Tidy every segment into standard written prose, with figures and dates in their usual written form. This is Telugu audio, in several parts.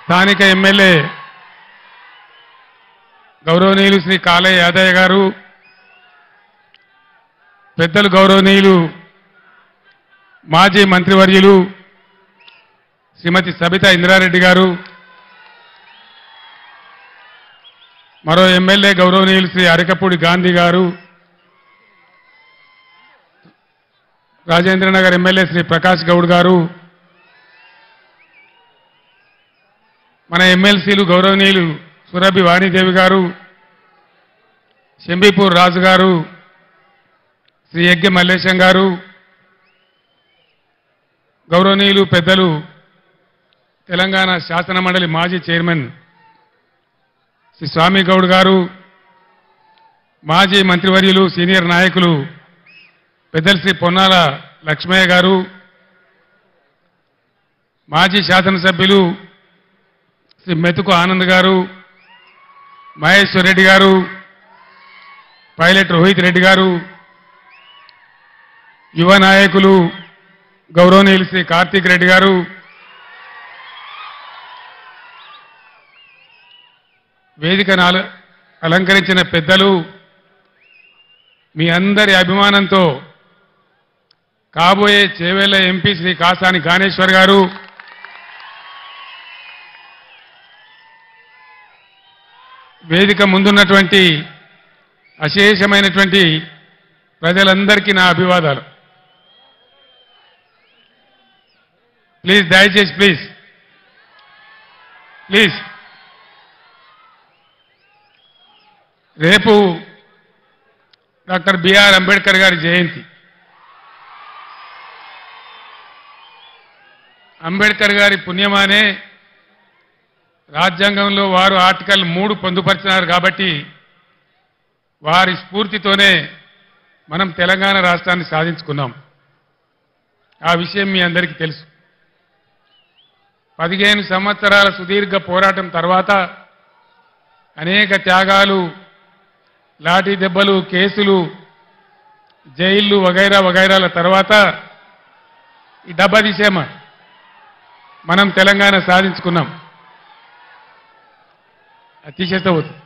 స్థానిక ఎమ్మెల్యే గౌరవనీయులు శ్రీ కాళయ్య యాదయ్య గారు, పెద్దలు గౌరవనీయులు మాజీ మంత్రివర్యులు శ్రీమతి సబితా ఇంద్రారెడ్డి గారు, మరో ఎమ్మెల్యే గౌరవనీయులు శ్రీ అరికపూడి గాంధీ గారు, రాజేంద్రనగర్ ఎమ్మెల్యే శ్రీ ప్రకాష్ గౌడ్ గారు, మన ఎమ్మెల్సీలు గౌరవనీయులు సురభి వాణిదేవి గారు, శంబీపూర్ రాజు గారు, శ్రీ యజ్ఞ మల్లేశం గారు, గౌరవనీయులు పెద్దలు తెలంగాణ శాసన మండలి మాజీ చైర్మన్ శ్రీ స్వామి గౌడ్ గారు, మాజీ మంత్రివర్యులు సీనియర్ నాయకులు పెద్దలు శ్రీ పొన్నాల లక్ష్మయ్య గారు, మాజీ శాసనసభ్యులు శ్రీ మెతుకు ఆనంద్ గారు, మహేశ్వర్ రెడ్డి గారు, పైలట్ రోహిత్ రెడ్డి గారు, యువ నాయకులు గౌరవనీయులు శ్రీ కార్తీక్ రెడ్డి గారు, వేదికను అలంకరించిన పెద్దలు, మీ అందరి అభిమానంతో కాబోయే చేవెళ్ల ఎంపీ శ్రీ కాసాని గానేశ్వర్ గారు, వేదిక ముందున్నటువంటి అశేషమైనటువంటి ప్రజలందరికీ నా అభివాదాలు. ప్లీజ్ దయచేసి ప్లీజ్ రేపు డాక్టర్ బిఆర్ అంబేద్కర్ గారి జయంతి. అంబేద్కర్ గారి పుణ్యమానే రాజ్యాంగంలో వారు ఆర్టికల్ 3 పొందుపరిచినారు కాబట్టి వారి స్ఫూర్తితోనే మనం తెలంగాణ రాష్ట్రాన్ని సాధించుకున్నాం. ఆ విషయం మీ అందరికీ తెలుసు. 15 సంవత్సరాల సుదీర్ఘ పోరాటం తర్వాత అనేక త్యాగాలు, లాఠీ దెబ్బలు, కేసులు, జైళ్లు వగైరా వగైరాల తర్వాత ఈ డబ్బా తీసేమ మనం తెలంగాణ సాధించుకున్నాం. అది తీసేస్తే పోతుంది.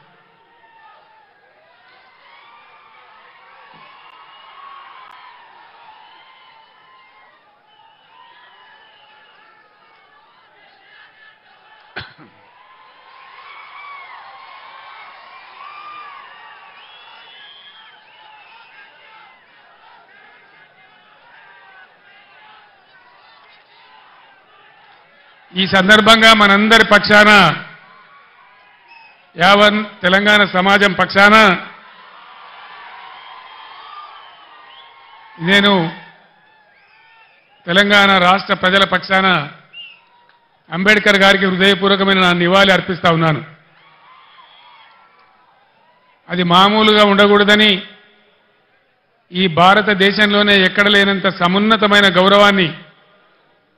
ఈ సందర్భంగా మనందరి పక్షాన, యావన్ తెలంగాణ సమాజం పక్షాన నేను తెలంగాణ రాష్ట్ర ప్రజల పక్షాన అంబేద్కర్ గారికి హృదయపూర్వకమైన నా నివాళి అర్పిస్తా ఉన్నాను. అది మామూలుగా ఉండకూడదని, ఈ భారతదేశంలోనే ఎక్కడ లేనంత సమున్నతమైన గౌరవాన్ని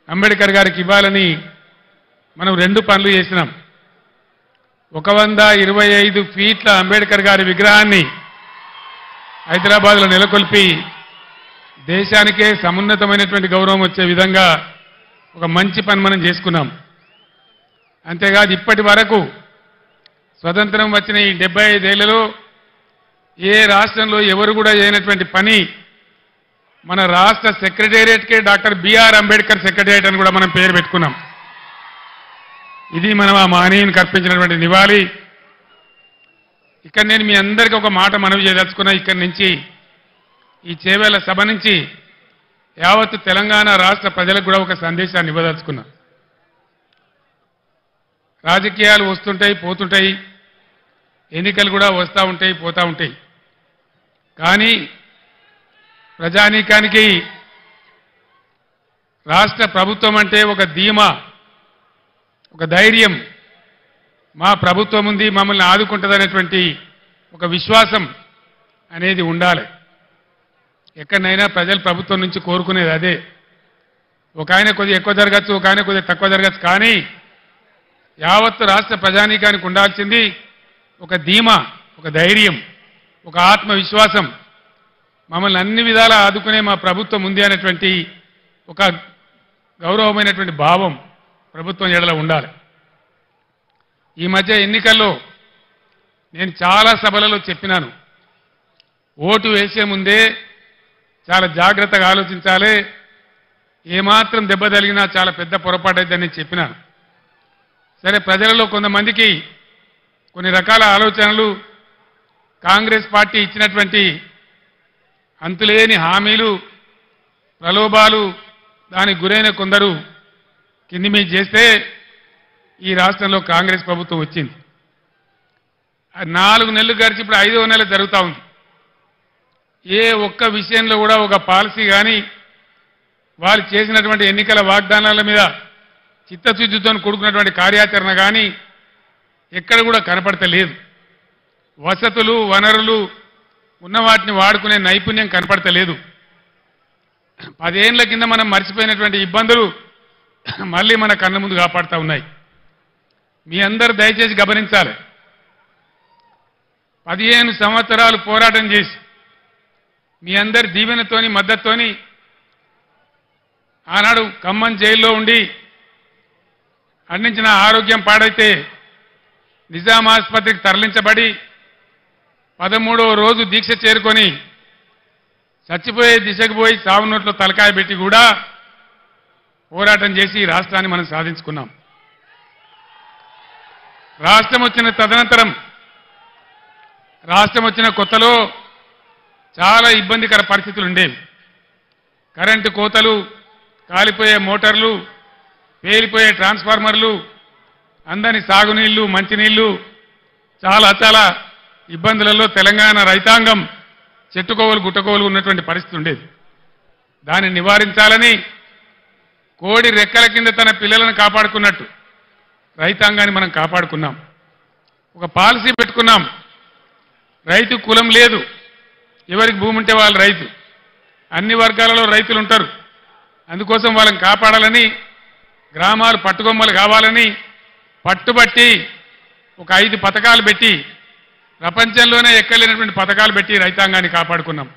అంబేద్కర్ గారికి ఇవ్వాలని మనం 2 పనులు చేసినాం. 125 ఫీట్ల అంబేద్కర్ గారి విగ్రహాన్ని హైదరాబాద్లో నెలకొల్పి దేశానికే సమున్నతమైనటువంటి గౌరవం వచ్చే విధంగా ఒక మంచి పని మనం చేసుకున్నాం. అంతేకాదు ఇప్పటి వరకు స్వతంత్రం వచ్చిన ఈ 75 ఏళ్లలో ఏ రాష్ట్రంలో ఎవరు కూడా చేయనటువంటి పని మన రాష్ట్ర సెక్రటేరియట్కే డాక్టర్ బిఆర్ అంబేద్కర్ సెక్రటేరియట్ అని కూడా మనం పేరు పెట్టుకున్నాం. ఇది మనం ఆ మహనీయునికి అర్పించినటువంటి నివాళి. ఇక్కడ నేను మీ అందరికీ ఒక మాట మనవి చేయదలుచుకున్నా. ఇక్కడి నుంచి ఈ చేవేళ్ల సభ నుంచి యావత్తు తెలంగాణ రాష్ట్ర ప్రజలకు కూడా ఒక సందేశాన్ని ఇవ్వదలుచుకున్నా. రాజకీయాలు వస్తుంటాయి, పోతుంటాయి, ఎన్నికలు కూడా వస్తూ ఉంటాయి, పోతూ ఉంటాయి. కానీ ప్రజానీకానికి రాష్ట్ర ప్రభుత్వం అంటే ఒక ధీమా, ఒక ధైర్యం, మా ప్రభుత్వం ఉంది, మమ్మల్ని ఆదుకుంటుందనేటువంటి ఒక విశ్వాసం అనేది ఉండాలి. ఎక్కడైనా ప్రజలు ప్రభుత్వం నుంచి కోరుకునేది అదే. ఒక ఆయన కొద్దిగా ఎక్కువ జరగచ్చు, ఒక ఆయన కొద్దిగా తక్కువ జరగచ్చు. కానీ యావత్తు రాష్ట్ర ప్రజానీకానికి ఉండాల్సింది ఒక ధీమా, ఒక ధైర్యం, ఒక ఆత్మవిశ్వాసం. మమ్మల్ని అన్ని విధాలా ఆదుకునే మా ప్రభుత్వం ఉంది అనేటువంటి ఒక గౌరవమైనటువంటి భావం ప్రభుత్వం ఎడల ఉండాలి. ఈ మధ్య ఎన్నికల్లో నేను చాలా సభలలో చెప్పినాను, ఓటు వేసే ముందే చాలా జాగ్రత్తగా ఆలోచించాలి, ఏమాత్రం దెబ్బ తగిలినా చాలా పెద్ద పొరపాటు అయిద్దని చెప్పినాను. సరే, ప్రజలలో కొంతమందికి కొన్ని రకాల ఆలోచనలు, కాంగ్రెస్ పార్టీ ఇచ్చినటువంటి అంతులేని హామీలు, ప్రలోభాలు, దానికి గురైన కొందరు కింది మీద చేస్తే ఈ రాష్ట్రంలో కాంగ్రెస్ ప్రభుత్వం వచ్చింది. 4 నెలలు గడిచి ఇప్పుడు 5వ నెల జరుగుతూ ఉంది. ఏ ఒక్క విషయంలో కూడా ఒక పాలసీ కానీ, వాళ్ళు చేసినటువంటి ఎన్నికల వాగ్దానాల మీద చిత్తశుద్ధితో కూడుకున్నటువంటి కార్యాచరణ కానీ ఎక్కడ కూడా కనపడతలేదు. వసతులు, వనరులు ఉన్న వాటిని వాడుకునే నైపుణ్యం కనపడతలేదు. 10 ఏళ్ల కింద మనం మర్చిపోయినటువంటి ఇబ్బందులు మళ్ళీ మన కళ్ళ ముందు కాపాడుతూ ఉన్నాయి. మీ అందరూ దయచేసి గమనించాలి. 15 సంవత్సరాలు పోరాటం చేసి మీ అందరి దీవెనతోని, మద్దతుతోని ఆనాడు ఖమ్మం జైల్లో ఉండి అందించిన ఆరోగ్యం పాడైతే నిజాం ఆసుపత్రికి తరలించబడి 13వ రోజు దీక్ష చేరుకొని చచ్చిపోయే దిశకు పోయి సావు నోట్లో తలకాయ పెట్టి కూడా పోరాటం చేసి ఈ రాష్ట్రాన్ని మనం సాధించుకున్నాం. రాష్ట్రం వచ్చిన కొత్తలో చాలా ఇబ్బందికర పరిస్థితులు ఉండేవి. కరెంటు కోతలు, కాలిపోయే మోటార్లు, పేలిపోయే ట్రాన్స్ఫార్మర్లు, అందని సాగునీళ్లు, మంచినీళ్లు, చాలా ఇబ్బందులలో తెలంగాణ రైతాంగం చెట్టుకోవలు గుట్టకోవలు ఉన్నటువంటి పరిస్థితి ఉండేది. దాన్ని నివారించాలని కోడి రెక్కల కింద తన పిల్లలను కాపాడుకున్నట్టు రైతాంగాన్ని మనం కాపాడుకున్నాం. ఒక పాలసీ పెట్టుకున్నాం. రైతు కులం లేదు, ఎవరికి భూమి ఉంటే వాళ్ళు రైతు. అన్ని వర్గాలలో రైతులు ఉంటారు. అందుకోసం వాళ్ళని కాపాడాలని, గ్రామాలు పట్టుకొమ్మలు కావాలని పట్టుబట్టి ఒక 5 పథకాలు పెట్టి, ప్రపంచంలోనే ఎక్కలేనటువంటి పథకాలు పెట్టి రైతాంగాన్ని కాపాడుకున్నాం.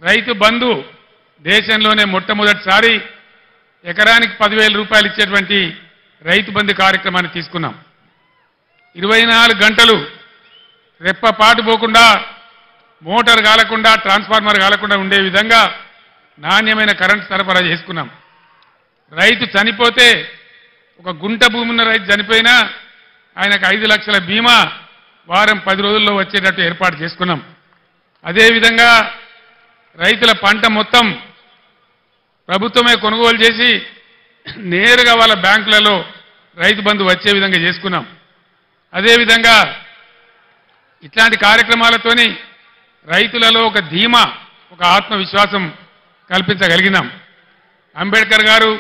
రైతు బంధు దేశంలోనే మొట్టమొదటిసారి ఎకరానికి 10,000 రూపాయలు ఇచ్చేటువంటి రైతు బంధు కార్యక్రమాన్ని తీసుకున్నాం. 24 గంటలు రెప్పపాటు పోకుండా, మోటార్ కాలకుండా, ట్రాన్స్ఫార్మర్ కాలకుండా ఉండే విధంగా నాణ్యమైన కరెంట్ సరఫరా చేసుకున్నాం. రైతు చనిపోతే, ఒక గుంట భూమి ఉన్న రైతు చనిపోయినా ఆయనకు 5 లక్షల బీమా వారం 10 రోజుల్లో వచ్చేటట్టు ఏర్పాటు చేసుకున్నాం. అదేవిధంగా రైతుల పంట మొత్తం ప్రభుత్వమే కొనుగోలు చేసి నేరుగా వాళ్ళ బ్యాంకులలో రైతు బంధు వచ్చే విధంగా చేసుకున్నాం. అదేవిధంగా ఇట్లాంటి కార్యక్రమాలతోని రైతులలో ఒక ధీమా, ఒక ఆత్మవిశ్వాసం కల్పించగలిగినాం. అంబేద్కర్ గారు,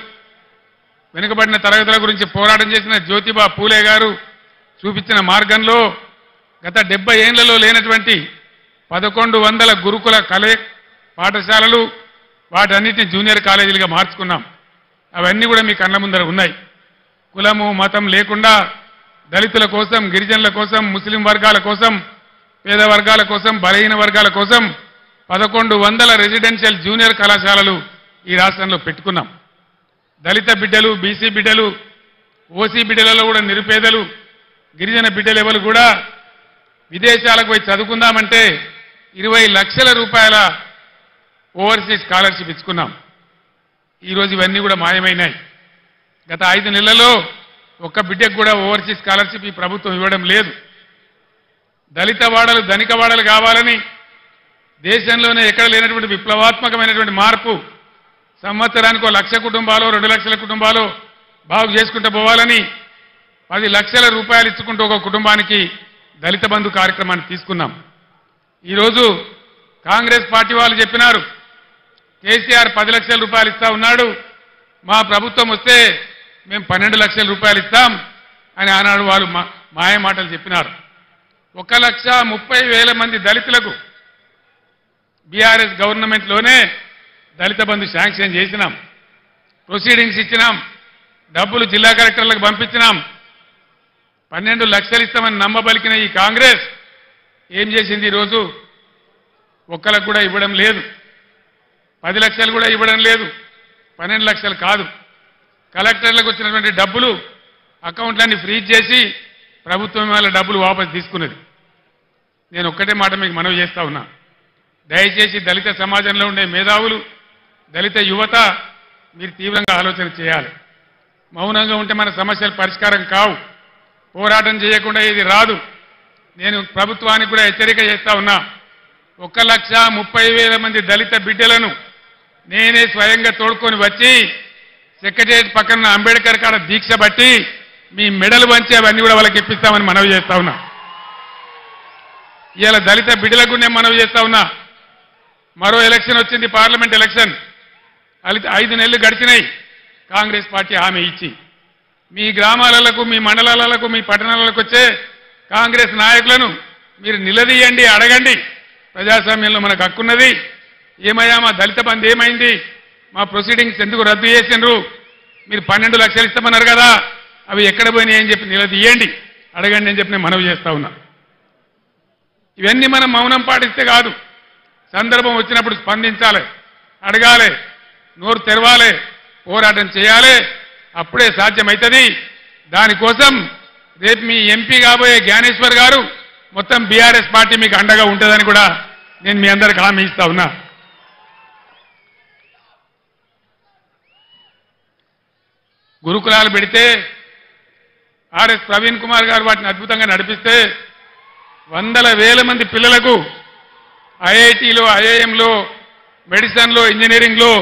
వెనుకబడిన తరగతుల గురించి పోరాటం చేసిన జ్యోతిబా పూలే గారు చూపించిన మార్గంలో గత 70 ఏళ్లలో లేనటువంటి 1100 గురుకుల పాఠశాలలు, వాటన్నిటిని జూనియర్ కాలేజీలుగా మార్చుకున్నాం. అవన్నీ కూడా మీ కళ్ళ ముందర ఉన్నాయి. కులము, మతం లేకుండా దళితుల కోసం, గిరిజనుల కోసం, ముస్లిం వర్గాల కోసం, పేద వర్గాల కోసం, బలహీన వర్గాల కోసం 1100 రెసిడెన్షియల్ జూనియర్ కళాశాలలు ఈ రాష్ట్రంలో పెట్టుకున్నాం. దళిత బిడ్డలు, బీసీ బిడ్డలు, ఓసీ బిడ్డలలో కూడా నిరుపేదలు, గిరిజన బిడ్డలు ఎవరు కూడా విదేశాలకు పోయి చదువుకుందామంటే 20 లక్షల రూపాయల ఓవర్సీస్ స్కాలర్షిప్ ఇచ్చుకున్నాం. ఈరోజు ఇవన్నీ కూడా మాయమైనాయి. గత 5 నెలల్లో ఒక్క బిడ్డకు కూడా ఓవర్సీస్ స్కాలర్షిప్ ఈ ప్రభుత్వం ఇవ్వడం లేదు. దళిత వాడలు, ధనిక వాడలు కావాలని దేశంలోనే ఎక్కడ లేనటువంటి విప్లవాత్మకమైనటువంటి మార్పు, సంవత్సరానికి 1 లక్ష కుటుంబాలు, 2 లక్షల కుటుంబాలు బాగు చేసుకుంటూ పోవాలని 10 లక్షల రూపాయలు ఇచ్చుకుంటూ ఒక కుటుంబానికి దళిత బంధు కార్యక్రమాన్ని తీసుకున్నాం. ఈరోజు కాంగ్రెస్ పార్టీ వాళ్ళు చెప్పినారు, కేసీఆర్ 10 లక్షల రూపాయలు ఇస్తా ఉన్నాడు, మా ప్రభుత్వం వస్తే మేము 12 లక్షల రూపాయలు ఇస్తాం అని ఆనాడు వాళ్ళు మాయ మాటలు చెప్పినారు. 1,30,000 మంది దళితులకు బీఆర్ఎస్ గవర్నమెంట్లోనే దళిత బంధు శాంక్షన్ చేసినాం. ప్రొసీడింగ్స్ ఇచ్చినాం. డబ్బులు జిల్లా కలెక్టర్లకు పంపించినాం. 12 లక్షలు ఇస్తామని నమ్మబలికిన ఈ కాంగ్రెస్ ఏం చేసింది? ఈరోజు ఒక్కలకు కూడా ఇవ్వడం లేదు. 10 లక్షలు కూడా ఇవ్వడం లేదు. 12 లక్షలు కాదు. కలెక్టర్లకు వచ్చినటువంటి డబ్బులు అకౌంట్లన్నీ ఫ్రీజ్ చేసి ప్రభుత్వం వాళ్ళ డబ్బులు వాపసు తీసుకున్నది. నేను ఒక్కటే మాట మీకు మనవి చేస్తా ఉన్నా, దయచేసి దళిత సమాజంలో ఉండే మేధావులు, దళిత యువత మీరు తీవ్రంగా ఆలోచన చేయాలి. మౌనంగా ఉంటే మన సమస్యలు పరిష్కారం కావు. పోరాటం చేయకుండా ఇది రాదు. నేను ప్రభుత్వానికి కూడా హెచ్చరిక చేస్తా ఉన్నా, 1,30,000 మంది దళిత బిడ్డలను నేనే స్వయంగా తోడుకొని వచ్చి సెక్రటేరియట్ పక్కన అంబేద్కర్ కాడ దీక్ష బట్టి మీ మెడలు వంచి అవన్నీ కూడా వాళ్ళకి ఇప్పిస్తామని మనవి చేస్తా ఉన్నా. ఇవాళ దళిత బిడ్డలకు నేను మనవి చేస్తా ఉన్నా, మరో ఎలక్షన్ వచ్చింది, పార్లమెంట్ ఎలక్షన్. 5 నెలలు గడిచినాయి. కాంగ్రెస్ పార్టీ హామీ ఇచ్చి మీ గ్రామాలకు, మీ మండలాలకు, మీ పట్టణాలకు వచ్చే కాంగ్రెస్ నాయకులను మీరు నిలదీయండి, అడగండి. ప్రజాస్వామ్యంలో మనకు హక్కున్నది. ఏమయ్యా మా దళిత బంధు ఏమైంది, మా ప్రొసీడింగ్స్ ఎందుకు రద్దు చేసిండ్రు, మీరు 12 లక్షలు ఇస్తామన్నారు కదా, అవి ఎక్కడ పోయినాయి అని చెప్పి నిలదీయండి, అడగండి అని చెప్పి నేను మనవి చేస్తా ఉన్నా. ఇవన్నీ మనం మౌనం పాటిస్తే కాదు. సందర్భం వచ్చినప్పుడు స్పందించాలి, అడగాలి, నోరు తెరవాలి, పోరాటం చేయాలి. అప్పుడే సాధ్యమవుతుంది. దానికోసం రేపు మీ ఎంపీ కాబోయే జ్ఞానేశ్వర్ గారు మొత్తం బీఆర్ఎస్ పార్టీ మీకు అండగా ఉంటుందని కూడా నేను మీ అందరికి హామీ ఇస్తా ఉన్నా. గురుకులాలు పెడితే ఆర్ఎస్ ప్రవీణ్ కుమార్ గారు వాటిని అద్భుతంగా నడిపిస్తే 100,000 మంది పిల్లలకు ఐఐటీలో, ఐఐఎంలో, మెడిసిన్లో, ఇంజనీరింగ్లో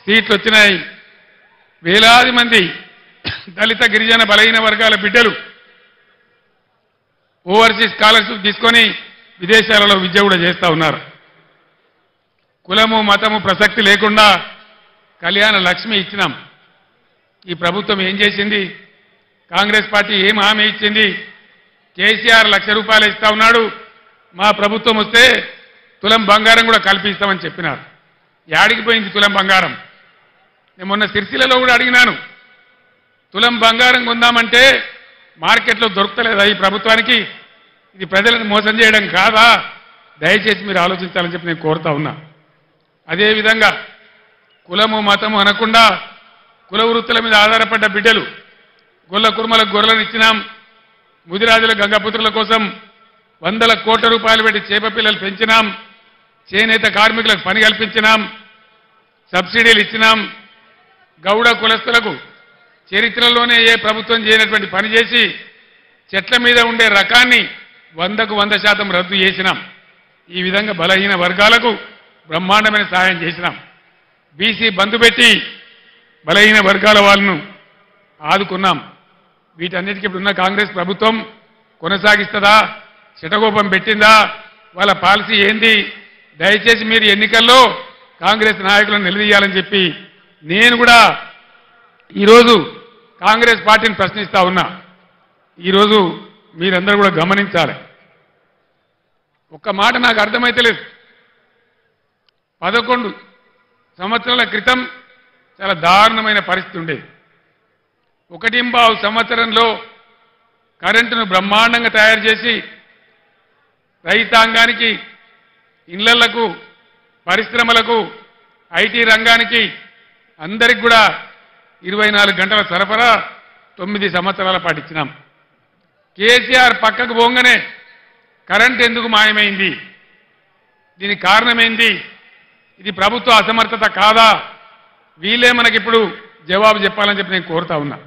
సీట్లు వచ్చినాయి. వేలాది మంది దళిత, గిరిజన, బలహీన వర్గాల బిడ్డలు ఓవర్సీస్ స్కాలర్షిప్ తీసుకొని విదేశాలలో విద్య కూడా చేస్తూ ఉన్నారు. కులము, మతము ప్రసక్తి లేకుండా కళ్యాణ లక్ష్మి ఇచ్చినాం. ఈ ప్రభుత్వం ఏం చేసింది? కాంగ్రెస్ పార్టీ ఏం హామీ ఇచ్చింది? కేసీఆర్ ₹1,00,000 ఇస్తా ఉన్నాడు. మా ప్రభుత్వం వస్తే తులం బంగారం కూడా కల్పిస్తామని చెప్పినారు. యాడికి పోయింది తులం బంగారం? నేను మొన్న సిరిసిల్లలో కూడా అడిగినాను, తులం బంగారం కొందామంటే మార్కెట్లో దొరుకుతలేదా ఈ ప్రభుత్వానికి? ఇది ప్రజలను మోసం చేయడం కాదా? దయచేసి మీరు ఆలోచించాలని చెప్పి నేను కోరుతా ఉన్నా. అదేవిధంగా కులము, మతము అనకుండా కుల వృత్తుల మీద ఆధారపడ్డ బిడ్డలు, గొల్ల కుర్మలకు గొర్రెలను ఇచ్చినాం. ముదిరాజుల, గంగపుత్రుల కోసం 100 కోట్ల రూపాయలు పెట్టి చేప పిల్లలు పెంచినాం. చేనేత కార్మికులకు పని కల్పించినాం. సబ్సిడీలు ఇచ్చినాం. గౌడ కులస్తులకు చరిత్రలోనే ఏ ప్రభుత్వం చేయనటువంటి పని చేసి చెట్ల మీద ఉండే రకాన్ని 100కు 100% రద్దు చేసినాం. ఈ విధంగా బలహీన వర్గాలకు బ్రహ్మాండమైన సహాయం చేసినాం. బీసీ బంధు పెట్టి బలహీన వర్గాల వాళ్ళను ఆదుకున్నాం. వీటన్నిటికీ ఇప్పుడున్న కాంగ్రెస్ ప్రభుత్వం కొనసాగిస్తుందా? చిటగోపం పెట్టిందా? వాళ్ళ పాలసీ ఏంది? దయచేసి మీరు ఎన్నికల్లో కాంగ్రెస్ నాయకులను నిలదీయాలని చెప్పి నేను కూడా ఈరోజు కాంగ్రెస్ పార్టీని ప్రశ్నిస్తా ఉన్నా. ఈరోజు మీరందరూ కూడా గమనించాలి. ఒక్క మాట నాకు అర్థమైతలేదు. 11 సంవత్సరాల క్రితం చాలా దారుణమైన పరిస్థితి ఉండేది. 1.5 సంవత్సరంలో కరెంటును బ్రహ్మాండంగా తయారు చేసి రైతాంగానికి, ఇళ్లకు, పరిశ్రమలకు, ఐటీ రంగానికి అందరికి కూడా 24 గంటల సరఫరా 9 సంవత్సరాల పాటు ఇచ్చినాం. కేసీఆర్ పక్కకు పోగానే కరెంట్ ఎందుకు మాయమైంది? దీనికి కారణమైంది? ఇది ప్రభుత్వ అసమర్థత కాదా? వీళ్ళే మనకిప్పుడు జవాబు చెప్పాలని చెప్పి నేను కోరుతా ఉన్నా.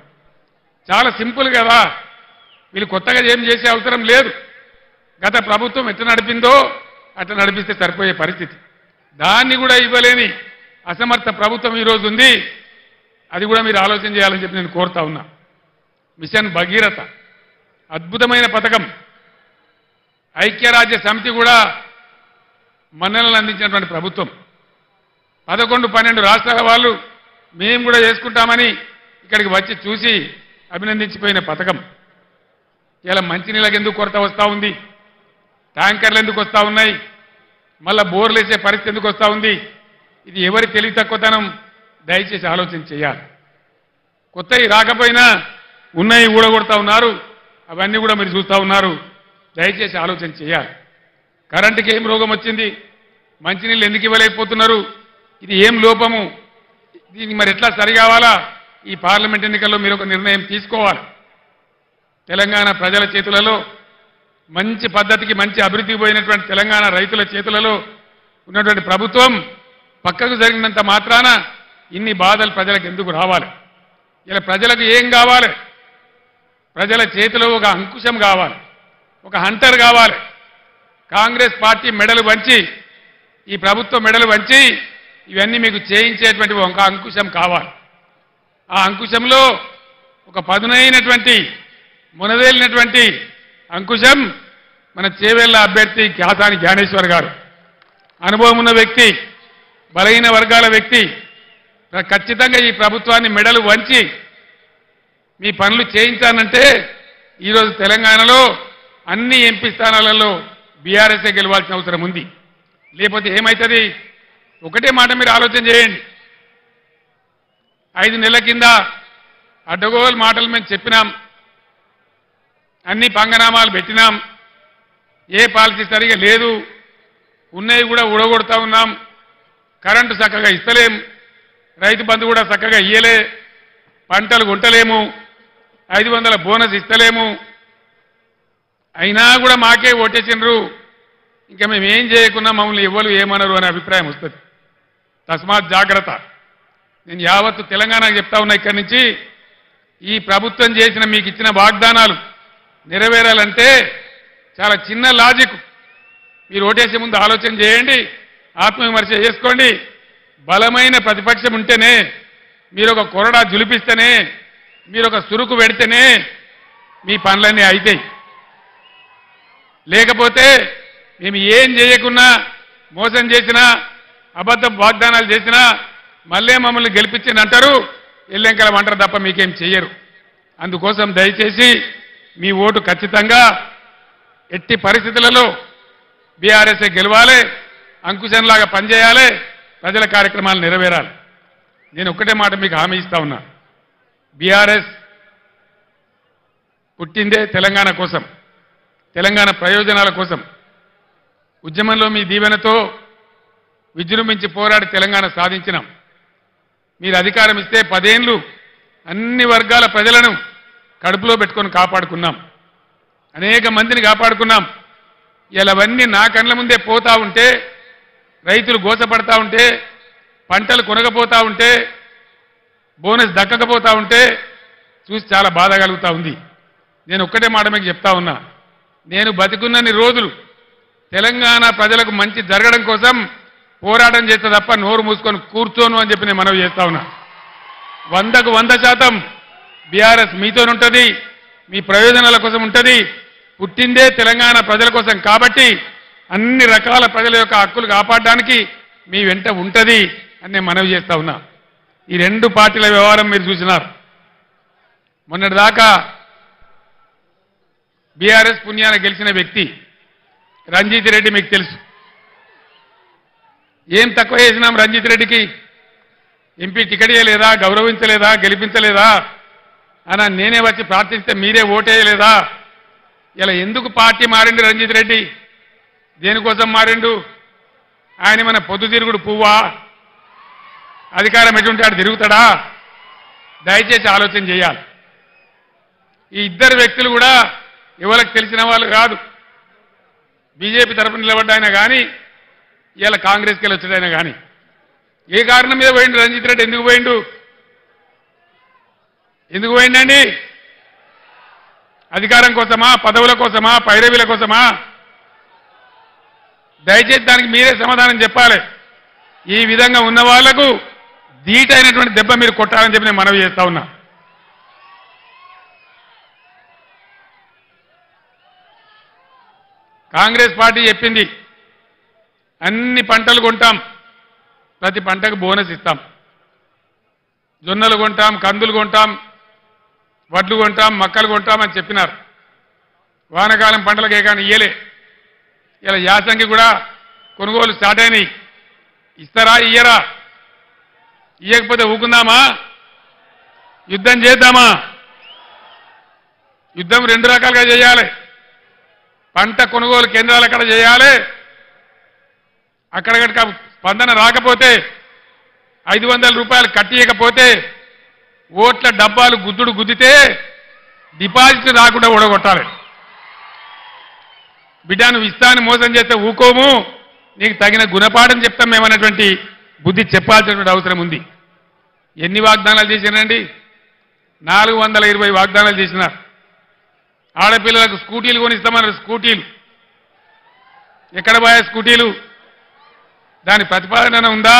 చాలా సింపుల్ కదా, వీళ్ళు కొత్తగా ఏం చేసే అవసరం లేదు. గత ప్రభుత్వం ఎట్లా నడిపిందో అట్లా నడిపిస్తే సరిపోయే పరిస్థితి. దాన్ని కూడా ఇవ్వలేని అసమర్థ ప్రభుత్వం ఈరోజు ఉంది. అది కూడా మీరు ఆలోచన చేయాలని చెప్పి నేను కోరుతా ఉన్నా. మిషన్ భగీరథ అద్భుతమైన పథకం. ఐక్యరాజ్య సమితి కూడా మన్ననలు అందించినటువంటి ప్రభుత్వం. 11-12 రాష్ట్రాల వాళ్ళు మేము కూడా చేసుకుంటామని ఇక్కడికి వచ్చి చూసి అభినందించిపోయిన పథకం. ఇలా మంచినీళ్ళకి ఎందుకు కొరత వస్తూ ఉంది? ట్యాంకర్లు ఎందుకు వస్తూ ఉన్నాయి? మళ్ళా బోర్లు వేసే పరిస్థితి ఎందుకు వస్తూ ఉంది? ఇది ఎవరి తెలివి తక్కువతనం? దయచేసి ఆలోచన చేయాలి. కొత్తవి రాకపోయినా ఉన్నాయి ఊడగొడతా ఉన్నారు. అవన్నీ కూడా మీరు చూస్తూ ఉన్నారు. దయచేసి ఆలోచన చేయాలి. కరెంటుకి ఏం రోగం వచ్చింది? మంచినీళ్ళు ఎందుకు ఇవ్వలేకపోతున్నారు? ఇది ఏం లోపము? దీనికి మరి ఎట్లా సరి కావాలా? ఈ పార్లమెంట్ ఎన్నికల్లో మీరు ఒక నిర్ణయం తీసుకోవాలి. తెలంగాణ ప్రజల చేతులలో, మంచి పద్ధతికి మంచి అభివృద్ధికి పోయినటువంటి తెలంగాణ రైతుల చేతులలో ఉన్నటువంటి ప్రభుత్వం పక్కకు జరిగినంత మాత్రాన ఇన్ని బాధలు ప్రజలకు ఎందుకు రావాలి? ఇలా ప్రజలకు ఏం కావాలి? ప్రజల చేతిలో ఒక అంకుశం కావాలి, ఒక హంటర్ కావాలి. కాంగ్రెస్ పార్టీ మెడలు వంచి, ఈ ప్రభుత్వం మెడలు వంచి ఇవన్నీ మీకు చేయించేటువంటి ఒక అంకుశం కావాలి. ఆ అంకుశంలో ఒక పదునైనటువంటి మునదేలినటువంటి అంకుశం మన చేవెళ్ల అభ్యర్థి కాసాని జ్ఞానేశ్వర్ గారు. అనుభవం ఉన్న వ్యక్తి, బలహీన వర్గాల వ్యక్తి. ఖచ్చితంగా ఈ ప్రభుత్వాన్ని మెడలు వంచి మీ పనులు చేయించానంటే ఈరోజు తెలంగాణలో అన్ని ఎంపీ స్థానాలలో బీఆర్ఎస్ఏ గెలవాల్సిన అవసరం ఉంది. లేకపోతే ఏమవుతుంది? ఒకటే మాట మీరు ఆలోచన చేయండి. 5 నెలల కింద అడ్డగోలు మాటలు మేము చెప్పినాం, అన్ని పంగనామాలు పెట్టినాం, ఏ పాలసీ సరిగా లేదు, ఉన్నవి కూడా ఊడగొడతా ఉన్నాం, కరెంటు చక్కగా ఇస్తలేం, రైతు బంధు కూడా చక్కగా ఇయ్యలే, పంటలు కొంటలేము, 500 బోనస్ ఇస్తలేము, అయినా కూడా మాకే ఓటేసిండ్రు, ఇంకా మేము ఏం చేయకున్నా మమ్మల్ని ఎవరు ఏమనరు అనే అభిప్రాయం వస్తుంది. తస్మాత్ జాగ్రత్త. నేను యావత్తు తెలంగాణకు చెప్తా ఉన్నా, ఇక్కడి నుంచి ఈ ప్రభుత్వం చేసిన మీకు ఇచ్చిన వాగ్దానాలు నెరవేరాలంటే చాలా చిన్న లాజిక్. మీరు ఓటేసే ముందు ఆలోచన చేయండి, ఆత్మవిమర్శ చేసుకోండి. బలమైన ప్రతిపక్షం ఉంటేనే, మీరు ఒక కొరడా జులిపిస్తేనే, మీరు ఒక సురుకు పెడితేనే మీ పనులన్నీ అవుతాయి. లేకపోతే మేము ఏం చేయకున్నా, మోసం చేసినా, అబద్ధ వాగ్దానాలు చేసినా మళ్ళీ మమ్మల్ని గెలిపించింది అంటారు, ఎల్లెంకలం అంటారు తప్ప మీకేం చెయ్యరు. అందుకోసం దయచేసి మీ ఓటు ఖచ్చితంగా ఎట్టి పరిస్థితులలో బీఆర్ఎస్ఏ గెలవాలి, అంకుశంలాగా పనిచేయాలి, ప్రజల కార్యక్రమాలు నెరవేరాలి. నేను ఒక్కటే మాట మీకు హామీ ఇస్తా ఉన్నా. బీఆర్ఎస్ పుట్టిందే తెలంగాణ కోసం, తెలంగాణ ప్రయోజనాల కోసం. ఉద్యమంలో మీ దీవెనతో విజృంభించి పోరాడి తెలంగాణ సాధించినాం. మీరు అధికారం ఇస్తే 10 ఏళ్లు అన్ని వర్గాల ప్రజలను కడుపులో పెట్టుకొని కాపాడుకున్నాం, అనేక మందిని కాపాడుకున్నాం. ఇలా అవన్నీ నా కళ్ళ ముందే పోతా ఉంటే, రైతులు గోసపడతా ఉంటే, పంటలు కొనకపోతా ఉంటే, బోనస్ దక్కకపోతా ఉంటే చూసి చాలా బాధ కలుగుతూ ఉంది. నేను ఒక్కటే మాట మీకు చెప్తా ఉన్నా, నేను బతికున్నన్ని రోజులు తెలంగాణ ప్రజలకు మంచి జరగడం కోసం పోరాటం చేస్తే తప్ప నోరు మూసుకొని కూర్చోను అని చెప్పి నేను మనవి చేస్తా ఉన్నా. 100కు 100% బీఆర్ఎస్ మీతోనుంటుంది, మీ ప్రయోజనాల కోసం ఉంటుంది. పుట్టిందే తెలంగాణ ప్రజల కోసం కాబట్టి అన్ని రకాల ప్రజల యొక్క హక్కులు కాపాడడానికి మీ వెంట ఉంటుంది అని నేను మనవి చేస్తా ఉన్నా. ఈ 2 పార్టీల వ్యవహారం మీరు చూసినారు. మొన్నటిదాకా బీఆర్ఎస్ పుణ్యాన గెలిచిన వ్యక్తి రంజిత్ రెడ్డి మీకు తెలుసు. ఏం తక్కువ చేసినాం రంజిత్ రెడ్డికి? ఎంపీ టికెట్ ఇవ్వలేదా, గౌరవించలేదా, గెలిపించలేదా అని నేనే వచ్చి ప్రార్థిస్తే మీరే ఓటేయలేదా? ఇలా ఎందుకు పార్టీ మారిండు రంజిత్ రెడ్డి? దేనికోసం మారిండు? ఆయన మన పొద్దుతిరుగుడు పువ్వా? అధికారం ఎటువంటి ఆడు తిరుగుతాడా? దయచేసి ఆలోచన చేయాలి. ఈ 2 వ్యక్తులు కూడా ఎవరికి తెలిసిన వాళ్ళు కాదు. బీజేపీ తరఫున నిలబడ్డాయినా కానీ, ఇలా కాంగ్రెస్కి వెళ్ళి వచ్చాడైనా కానీ, ఏ కారణం మీద పోయిండు రంజిత్ రెడ్డి? ఎందుకు పోయిండు? ఎందుకు పోయిండండి? అధికారం కోసమా, పదవుల కోసమా, పైరవీల కోసమా? దయచేసి దానికి మీరే సమాధానం చెప్పాలి. ఈ విధంగా ఉన్న వాళ్లకు ధీటైనటువంటి దెబ్బ మీరు కొట్టాలని చెప్పి నేను మనవి చేస్తా ఉన్నా. కాంగ్రెస్ పార్టీ చెప్పింది అన్ని పంటలు కొంటాం, ప్రతి పంటకు బోనస్ ఇస్తాం, జొన్నలు కొంటాం, కందులు కొంటాం, వడ్లు కొంటాం, మక్కలు కొంటాం అని చెప్పినారు. వానకాలం పంటలకే కానీ ఇయ్యలే. ఇలా యాసంగి కూడా కొనుగోలు స్టార్ట్ అయినాయి. ఇస్తారా ఇయ్యరా? ఇయ్యకపోతే ఊకుందామా? యుద్ధం చేద్దామా? యుద్ధం 2 రకాలుగా చేయాలి. పంట కొనుగోలు కేంద్రాలు అక్కడ చేయాలి. అక్కడక్కడ స్పందన రాకపోతే, 500 రూపాయలు కట్టియకపోతే, ఓట్ల డబ్బాలు గుద్దుడు గుద్దితే డిపాజిట్ రాకుండా ఓడగొట్టాలి. బిడ్డ నువ్వు ఇస్తాను మోసం చేస్తే ఊకోము, నీకు తగిన గుణపాఠం చెప్తాం మేమన్నటువంటి బుద్ధి చెప్పాల్సినటువంటి అవసరం ఉంది. ఎన్ని వాగ్దానాలు చేసినారండి? 420 వాగ్దానాలు చేసినారు. ఆడపిల్లలకు స్కూటీలు కొనిస్తామన్నారు. స్కూటీలు ఎక్కడ పోయా? స్కూటీలు దాని ప్రతిపాదన ఉందా?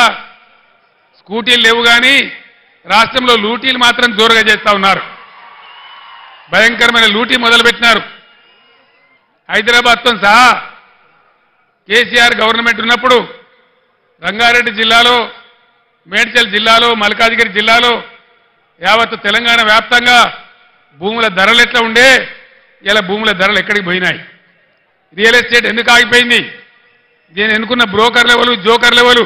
స్కూటీలు లేవు. కానీ రాష్ట్రంలో లూటీలు మాత్రం జోరుగా చేస్తా ఉన్నారు. భయంకరమైన లూటీ మొదలుపెట్టినారు. హైదరాబాద్తో సహా కేసీఆర్ గవర్నమెంట్ ఉన్నప్పుడు రంగారెడ్డి జిల్లాలో, మేడ్చల్ జిల్లాలో, మల్కాజిగిరి జిల్లాలో, యావత్ తెలంగాణ వ్యాప్తంగా భూముల ధరలు ఎట్లా ఉండే, ఇలా భూముల ధరలు ఎక్కడికి పోయినాయి? రియల్ ఎస్టేట్ ఎందుకు ఆగిపోయింది? దీన్ని ఎన్నుకున్న బ్రోకర్ లెవెలు, జోకర్ లెవెలు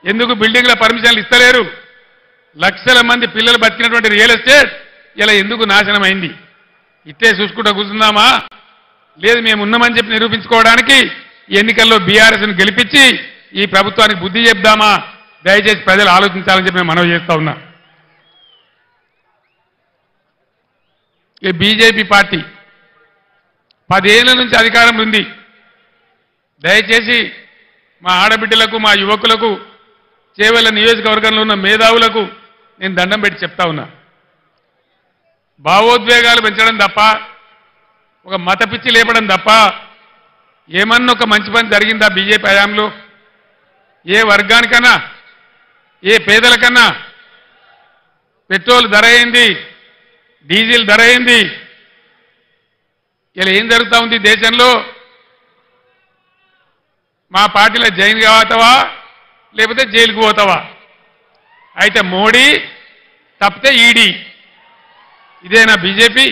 ఎందుకు బిల్డింగ్ల పర్మిషన్లు ఇస్తలేరు? లక్షల మంది పిల్లలు బతికినటువంటి రియల్ ఎస్టేట్ ఇలా ఎందుకు నాశనం అయింది? ఇట్లే చూసుకుంటూ కూర్చుందామా? లేదు, మేము ఉన్నామని చెప్పి నిరూపించుకోవడానికి ఎన్నికల్లో బీఆర్ఎస్ను గెలిపించి ఈ ప్రభుత్వానికి బుద్ధి చెప్దామా? దయచేసి ప్రజలు ఆలోచించాలని చెప్పి మేము మనవి చేస్తా ఉన్నా. ఈ బీజేపీ పార్టీ 10 ఏళ్ల నుంచి అధికారంలో ఉంది. దయచేసి మా ఆడబిడ్డలకు, మా యువకులకు, చేవెళ్ల నియోజకవర్గంలో ఉన్న మేధావులకు నేను దండం పెట్టి చెప్తా ఉన్నా. భావోద్వేగాలు పెంచడం తప్ప, ఒక మత పిచ్చి లేపడం తప్ప ఏమన్నా ఒక మంచి పని జరిగిందా బీజేపీ హయాంలో? ఏ వర్గానికన్నా, ఏ పేదలకన్నా పెట్రోల్ ధర అయింది, డీజిల్ ధర అయింది. ఇలా ఏం జరుగుతూ ఉంది దేశంలో? మా పార్టీలో జైన్ పోతావా లేకపోతే జైలుకు పోతావా? అయితే మోడీ తప్పితే ఈడీ. ఇదేనా బీజేపీ?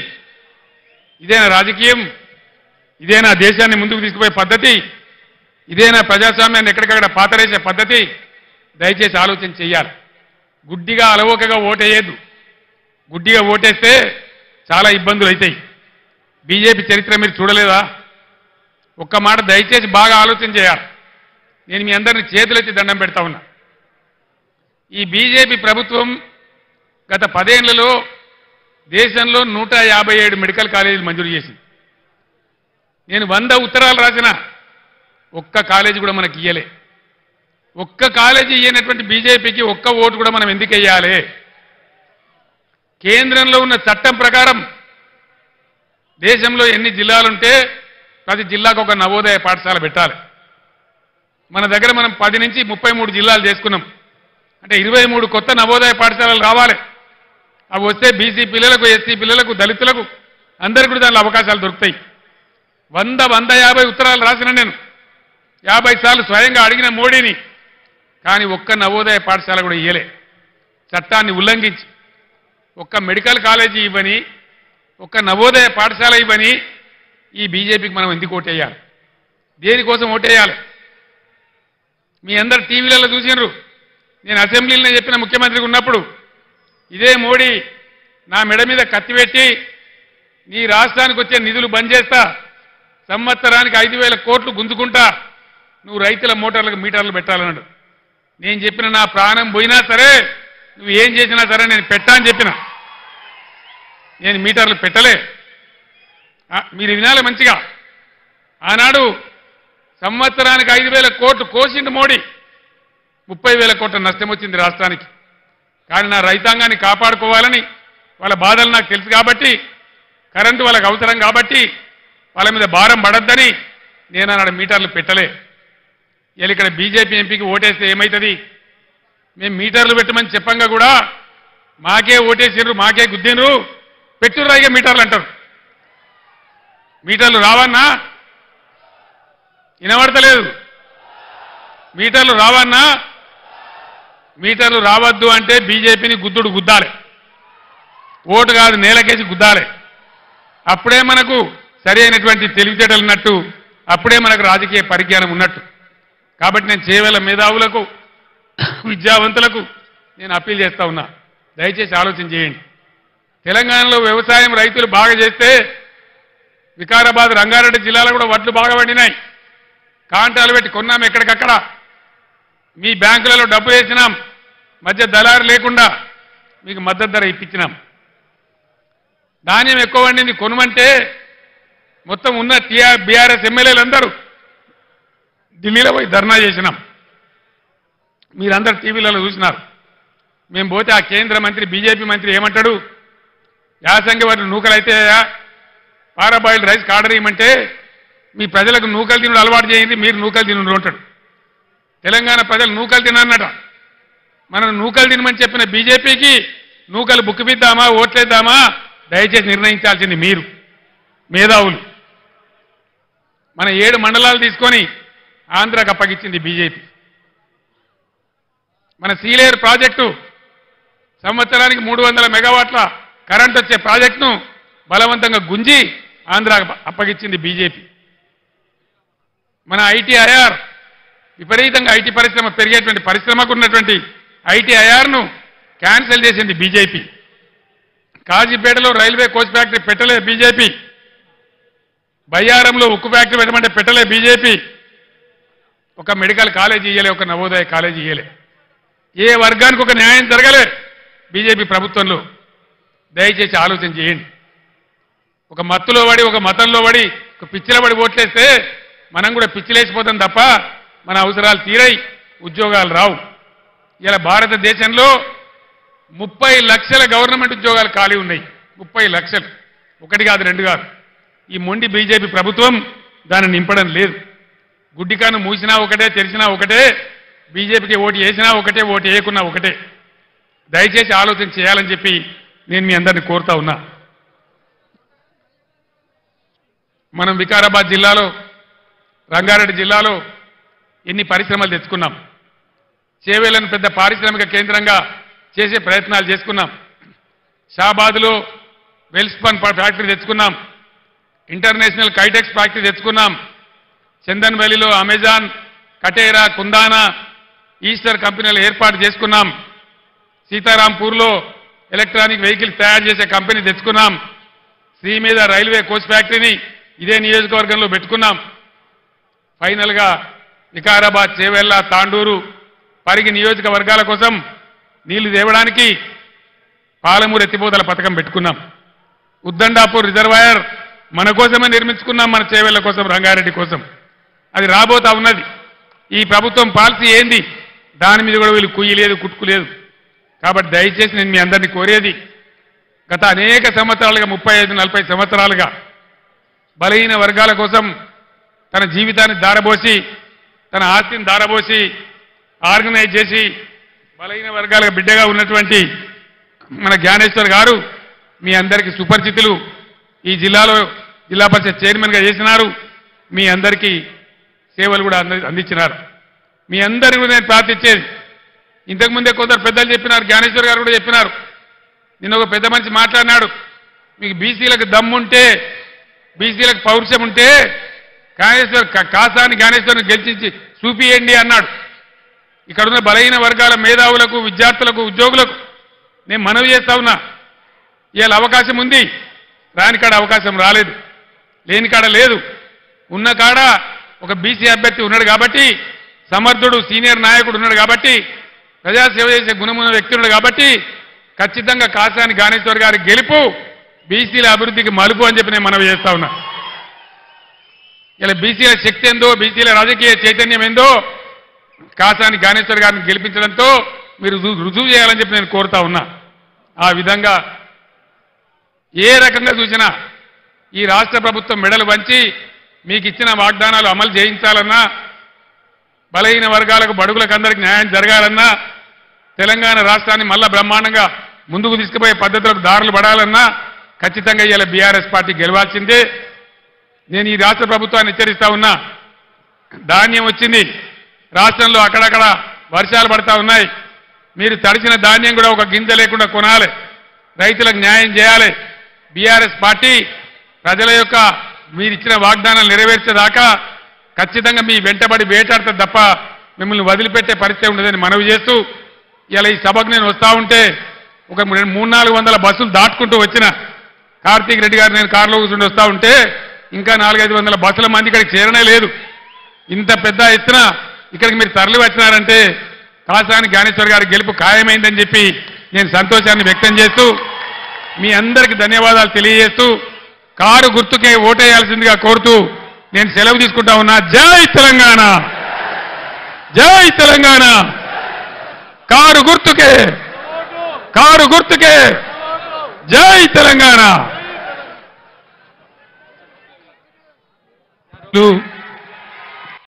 ఇదేనా రాజకీయం? ఇదేనా దేశాన్ని ముందుకు తీసుకుపోయే పద్ధతి? ఇదేనా ప్రజాస్వామ్యాన్ని ఎక్కడికక్కడ పాతరేసే పద్ధతి? దయచేసి ఆలోచన చెయ్యాలి. గుడ్డిగా అలవోకగా ఓటేయద్దు. గుడ్డిగా ఓటేస్తే చాలా ఇబ్బందులు అవుతాయి. బీజేపీ చరిత్ర మీరు చూడలేదా? ఒక్క మాట దయచేసి బాగా ఆలోచన చేయాలి. నేను మీ అందరిని చేతులెత్తి దండం పెడతా ఉన్నా. ఈ బీజేపీ ప్రభుత్వం గత 10 ఏళ్లలో దేశంలో 157 మెడికల్ కాలేజీలు మంజూరు చేసింది. నేను 100 ఉత్తరాలు రాసిన ఒక్క కాలేజీ కూడా మనకి ఇయ్యలే. ఒక్క కాలేజీ ఇయ్యనటువంటి బీజేపీకి ఒక్క ఓటు కూడా మనం ఎందుకు వేయాలి? కేంద్రంలో ఉన్న చట్టం ప్రకారం దేశంలో ఎన్ని జిల్లాలుంటే ప్రతి జిల్లాకు ఒక నవోదయ పాఠశాల పెట్టాలి. మన దగ్గర మనం 10 నుంచి 33 జిల్లాలు చేసుకున్నాం. అంటే 23 కొత్త నవోదయ పాఠశాలలు రావాలి. అవి వస్తే బీసీ పిల్లలకు, ఎస్సీ పిల్లలకు, దళితులకు అందరికీ కూడా దానిలో అవకాశాలు దొరుకుతాయి. 150 ఉత్తరాలు రాసిన నేను, 50 సార్లు స్వయంగా అడిగిన మోడీని. కానీ ఒక్క నవోదయ పాఠశాల కూడా ఇయ్యలే. చట్టాన్ని ఉల్లంఘించి ఒక్క మెడికల్ కాలేజీ ఇవ్వని, ఒక్క నవోదయ పాఠశాల ఇవ్వని ఈ బీజేపీకి మనం ఎందుకు ఓటేయాలి? దేనికోసం ఓటేయాలి? మీ అందరు టీవీలలో చూసినారు. నేను అసెంబ్లీలో చెప్పిన ముఖ్యమంత్రికి ఉన్నప్పుడు ఇదే మోడీ నా మెడ మీద కత్తిపెట్టి నీ రాష్ట్రానికి వచ్చే నిధులు బంద్ చేస్తా, సంవత్సరానికి 5,000 కోట్లు గుంజుకుంటా, నువ్వు రైతుల మోటార్లకు మీటర్లు పెట్టాలన్నాడు. నేను చెప్పిన నా ప్రాణం పోయినా సరే, నువ్వు ఏం చేసినా సరే నేను పెట్టా అని చెప్పిన. నేను మీటర్లు పెట్టలే. మీరు వినాలి మంచిగా. ఆనాడు సంవత్సరానికి 5,000 కోట్లు కోసిండు మోడీ. 30,000 కోట్ల నష్టం వచ్చింది రాష్ట్రానికి. కానీ నా రైతాంగాన్ని కాపాడుకోవాలని, వాళ్ళ బాధలు నాకు తెలుసు కాబట్టి, కరెంటు వాళ్ళకి అవసరం కాబట్టి, వాళ్ళ మీద భారం పడద్దని నేను ఆనాడు మీటర్లు పెట్టలే. ఇలా ఇక్కడ బీజేపీ ఎంపీకి ఓటేస్తే ఏమవుతుంది? మేము మీటర్లు పెట్టమని చెప్పంగా కూడా మాకే ఓటేసిర్రు, మాకే గుద్దినరు, పెట్టుర్రాయిగా మీటర్లు అంటారు. మీటర్లు రావన్నా? వినబడతలేదు. మీటర్లు రావన్నా? మీటర్లు రావద్దు అంటే బీజేపీని గుద్దుడు గుద్దాలి. ఓటు కాదు, నేలకేసి గుద్దాలి. అప్పుడే మనకు సరి అయినటువంటి తెలివితేటలు ఉన్నట్టు, అప్పుడే మనకు రాజకీయ పరిజ్ఞానం ఉన్నట్టు. కాబట్టి నేను చేవేల మేధావులకు, విద్యావంతులకు నేను అప్పీల్ చేస్తా ఉన్నా. దయచేసి ఆలోచన చేయండి. తెలంగాణలో వ్యవసాయం రైతులు బాగా చేస్తే వికారాబాద్, రంగారెడ్డి జిల్లాలో కూడా వడ్లు బాగా పండినాయి. కాంటాలు పెట్టి కొన్నాం ఎక్కడికక్కడ. మీ బ్యాంకులలో డబ్బులు వేసినాం, మధ్య దళారు లేకుండా మీకు మద్దతు ధర ఇప్పించినాం. ధాన్యం ఎక్కువ వండింది కొనమంటే మొత్తం ఉన్న బీఆర్ఎస్ ఎమ్మెల్యేలందరూ ఢిల్లీలో పోయి ధర్నా చేసినాం. మీరందరూ టీవీలలో చూసినారు. మేము పోతే ఆ కేంద్ర మంత్రి బీజేపీ మంత్రి ఏమంటాడు, యాసంగి వాటి నూకలైతే పారాబాయిల్డ్ రైస్ ఆర్డర్ ఇవ్వమంటే మీ ప్రజలకు నూకలు తినడం అలవాటు చేయండి, మీరు నూకలు తినడు అంటాడు. తెలంగాణ ప్రజలు నూకలు తినన్నట. మనం నూకలు తినమని చెప్పిన బీజేపీకి నూకలు బుక్కిపిద్దామా ఓట్లేద్దామా దయచేసి నిర్ణయించాల్సింది మీరు మేధావులు. మన 7 మండలాలు తీసుకొని ఆంధ్రాకు అప్పగించింది బీజేపీ. మన సీలేరు ప్రాజెక్టు సంవత్సరానికి 300 మెగావాట్ల కరెంట్ వచ్చే ప్రాజెక్టును బలవంతంగా గుంజి ఆంధ్రాకు అప్పగించింది బీజేపీ. మన ఐటీఐఆర్ విపరీతంగా ఐటీ పరిశ్రమ పెరిగేటువంటి పరిశ్రమకు ఉన్నటువంటి ఐటీఐఆర్ను క్యాన్సిల్ చేసింది బీజేపీ. కాజీపేటలో రైల్వే కోచ్ ఫ్యాక్టరీ పెట్టలే బీజేపీ. బయ్యారంలో ఉక్కు ఫ్యాక్టరీ పెట్టమంటే పెట్టలే బీజేపీ. ఒక మెడికల్ కాలేజీ ఇయ్యలే, ఒక నవోదయ కాలేజీ ఇయ్యలే. ఏ వర్గానికి ఒక న్యాయం జరగలే బీజేపీ ప్రభుత్వంలో. దయచేసి ఆలోచన చేయండి. ఒక మత్తులో పడి, ఒక మతంలో పడి, ఒక పిచ్చిలో పడి ఓట్లేస్తే మనం కూడా పిచ్చిలేసిపోతాం తప్ప మన అవసరాలు తీరై ఉద్యోగాలు రావు. ఇలా భారతదేశంలో 30 లక్షల గవర్నమెంట్ ఉద్యోగాలు ఖాళీ ఉన్నాయి. 30 లక్షలు, 1 కాదు 2 కాదు. ఈ మొండి బీజేపీ ప్రభుత్వం దాన్ని నింపడం లేదు. గుడ్డికాను మూసినా ఒకటే, తెరిచినా ఒకటే, బీజేపీకి ఓటు వేసినా ఒకటే, ఓటు వేయకున్నా ఒకటే. దయచేసి ఆలోచన చేయాలని చెప్పి నేను మీ అందరినీ కోరుతా ఉన్నా. మనం వికారాబాద్ జిల్లాలో, రంగారెడ్డి జిల్లాలో ఎన్ని పరిశ్రమలు తెచ్చుకున్నాం. చేవేళ్లను పెద్ద పారిశ్రామిక కేంద్రంగా చేసే ప్రయత్నాలు చేసుకున్నాం. షాబాద్లో వెల్స్పన్ ఫ్యాక్టరీ తెచ్చుకున్నాం. ఇంటర్నేషనల్ కైటెక్స్ ఫ్యాక్టరీ తెచ్చుకున్నాం. చందన్ వ్యాలీలో అమెజాన్, కటేరా, కుందానా, ఈస్టర్ కంపెనీలు ఏర్పాటు చేసుకున్నాం. సీతారాంపూర్లో ఎలక్ట్రానిక్ వెహికల్స్ తయారు చేసే కంపెనీ తెచ్చుకున్నాం. శ్రీ మీద రైల్వే కోచ్ ఫ్యాక్టరీని ఇదే నియోజకవర్గంలో పెట్టుకున్నాం. ఫైనల్గా వికారాబాద్, చేవెళ్ల, తాండూరు, పరిగి నియోజకవర్గాల కోసం నీళ్లు తేవడానికి పాలమూరు ఎత్తిపోతల పథకం పెట్టుకున్నాం. ఉద్దండాపూర్ రిజర్వాయర్ మన కోసమే నిర్మించుకున్నాం, మన చేవెళ్ల కోసం, రంగారెడ్డి కోసం. అది రాబోతా ఉన్నది. ఈ ప్రభుత్వం పాలసీ ఏంది దాని మీద కూడా వీళ్ళు కుయ్యలేదు, కుట్టుకులేదు. కాబట్టి దయచేసి నేను మీ అందరినీ కోరేది, గత అనేక సంవత్సరాలుగా 35-40 సంవత్సరాలుగా బలహీన వర్గాల కోసం తన జీవితాన్ని దారబోసి, తన ఆస్తిని దారబోసి, ఆర్గనైజ్ చేసి బలహీన వర్గాలకు బిడ్డగా ఉన్నటువంటి మన జ్ఞానేశ్వర్ గారు మీ అందరికీ సుపరిచితులు. ఈ జిల్లాలో జిల్లా పరిషత్ చైర్మన్గా చేసినారు. మీ అందరికీ సేవలు కూడా అందించినారు. మీ అందరికీ కూడా నేను ప్రార్థించేది, ఇంతకుముందే కొందరు పెద్దలు చెప్పినారు, జ్ఞానేశ్వర్ గారు కూడా చెప్పినారు. నిన్న ఒక పెద్ద మనిషి మాట్లాడినాడు, మీకు బీసీలకు దమ్ముంటే, బీసీలకు పౌరుషం ఉంటే కాసాని జ్ఞానేశ్వర్ని గెలిచించి చూపియండి అన్నాడు. ఇక్కడున్న బలహీన వర్గాల మేధావులకు, విద్యార్థులకు, ఉద్యోగులకు నేను మనవి చేస్తా ఉన్నా, ఇవాళ అవకాశం ఉంది. రాని కాడ అవకాశం రాలేదు, లేని కాడ లేదు. ఉన్న కాడ ఒక బీసీ అభ్యర్థి ఉన్నాడు కాబట్టి, సమర్థుడు సీనియర్ నాయకుడు ఉన్నాడు కాబట్టి, ప్రజాసేవ చేసే గుణమున్న వ్యక్తి ఉన్నాడు కాబట్టి ఖచ్చితంగా కాసాని జ్ఞానేశ్వర్ గారి గెలుపు బీసీల అభివృద్ధికి మలుపు అని చెప్పి నేను మనవి చేస్తా ఉన్నా. ఇలా బీసీల శక్తి ఏందో, బీసీల రాజకీయ చైతన్యం ఏందో కాసాని జ్ఞానేశ్వర్ గారిని గెలిపించడంతో మీరు రుజువు చేయాలని చెప్పి నేను కోరుతా ఉన్నా. ఆ విధంగా ఏ రకంగా చూసినా ఈ రాష్ట్ర ప్రభుత్వం మెడలు వంచి మీకు ఇచ్చిన వాగ్దానాలు అమలు చేయించాలన్నా, బలహీన వర్గాలకు, బడుగులకు అందరికీ న్యాయం జరగాలన్నా, తెలంగాణ రాష్ట్రాన్ని మళ్ళా బ్రహ్మాండంగా ముందుకు తీసుకుపోయే పద్ధతులకు దారులు పడాలన్నా ఖచ్చితంగా ఇవాళ బీఆర్ఎస్ పార్టీ గెలవాల్సిందే. నేను ఈ రాష్ట్ర ప్రభుత్వాన్ని హెచ్చరిస్తా ఉన్నా. ధాన్యం వచ్చింది, రాష్ట్రంలో అక్కడక్కడ వర్షాలు పడతా ఉన్నాయి. మీరు తడిసిన ధాన్యం కూడా ఒక గింజ లేకుండా కొనాలి, రైతులకు న్యాయం చేయాలి. బీఆర్ఎస్ పార్టీ ప్రజల యొక్క మీరు ఇచ్చిన వాగ్దానాలు నెరవేర్చేదాకా ఖచ్చితంగా మీ వెంటబడి వేటాడుతుంది తప్ప మిమ్మల్ని వదిలిపెట్టే పరిస్థితి ఉండదని మనవి చేస్తూ, ఇలా ఈ సభకు నేను వస్తూ ఉంటే ఒక 300-400 బస్సులు దాటుకుంటూ వచ్చిన కార్తీక్ రెడ్డి గారు నేను కారులో కూర్చుండి వస్తూ ఉంటే ఇంకా 400-500 బస్సుల మంది ఇక్కడికి చేరనే లేదు. ఇంత పెద్ద ఎత్తున ఇక్కడికి మీరు తరలి వచ్చినారంటే కాసాని జ్ఞానేశ్వర్ గారి గెలుపు ఖాయమైందని చెప్పి నేను సంతోషాన్ని వ్యక్తం చేస్తూ మీ అందరికీ ధన్యవాదాలు తెలియజేస్తూ కారు గుర్తుకే ఓటేయాల్సిందిగా కోరుతూ నేను సెలవు తీసుకుంటా ఉన్నా. జై తెలంగాణ, జై తెలంగాణ. కారు గుర్తుకే, కారు గుర్తుకే, జై తెలంగాణ.